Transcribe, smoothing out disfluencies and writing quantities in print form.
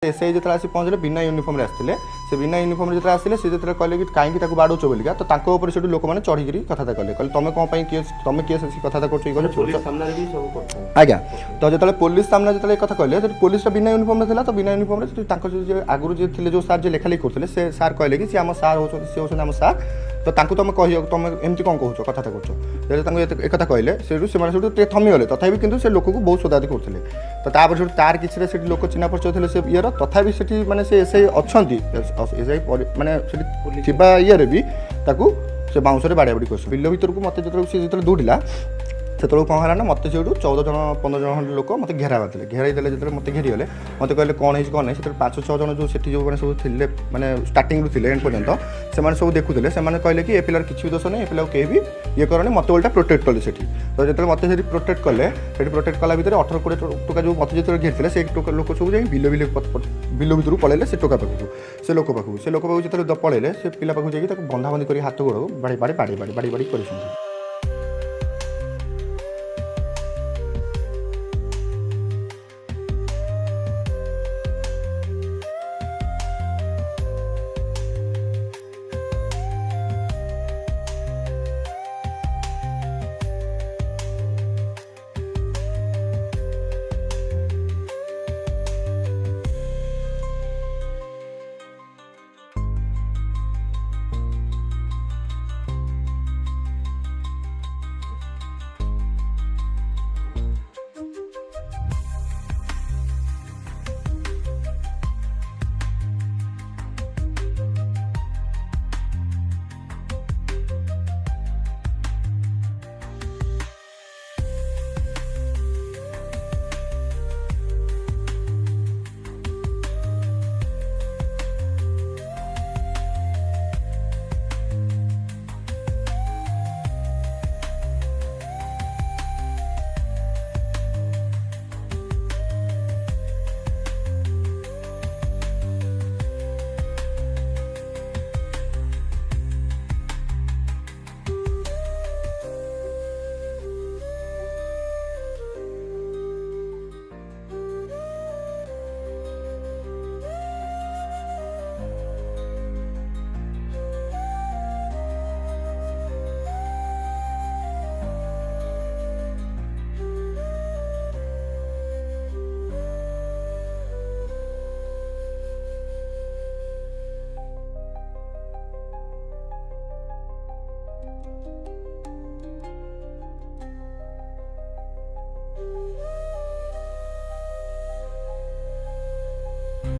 SI जो आसी पहुँचले बिना यूनिफर्म आसते से बिना यूनिफर्म जो आसे से जो कहले कि कहीं बाड़ौच बोलिका तो से लोक मैंने चढ़ी कथा कले कहले तुम कौन तुम किए कथा कर आज्ञा तो जो पुलिस सामने जो कथा कहले पुलिस बिना यूनिफर्म था तो बिना यूनिफर्म आगुरी जी थे जो सार जो लेखालेखी करते से सार कहले कि सी आम सार हो सी होम सार तो तुम कह तुम एमती कौन कहूँ कथा कर एक कहले से थमीगले तथापि कितु से लोक को बहुत सोदादी करते तो तापर तार किसी लोक चिन्ह परिचय थे से ये तथापि से माने से एसआई अच्छा एसआई माने ये भी से बाउंसरे बाड़ा बाड़ी कर बिल भर को मत जो दौड़ा से कौन है ना मत से 14 जन 15 जन लोक मत घेरा बांधे घेराई देले जो मत घेरीगले मत कहले कौन है कौन नहीं से 5-6 जन जो से जो मैंने सब थे मैंने स्टार्टिंग थे एंड पर्यंत से सब देखुले से कहले कि ए पिलार किसी भी दोष नहीं ए पिला कहीं भी ये करनी मत उल्टा प्रोटेक्ट कले से तो जो मत से प्रोटेक्ट कले प्रोटेक्ट कला भितर 18-20 टोका जो मत जो घेरते से लोक सब जाए बिल भर पलैले से टोका पाखु से लोक पाखु जो पलैले से पिला पाखु जाकि बंधाबंधी कर हाथ गोड़ बाड़ी बाड़ी बाड़ी बाड़ी बाड़ी बाड़ी कर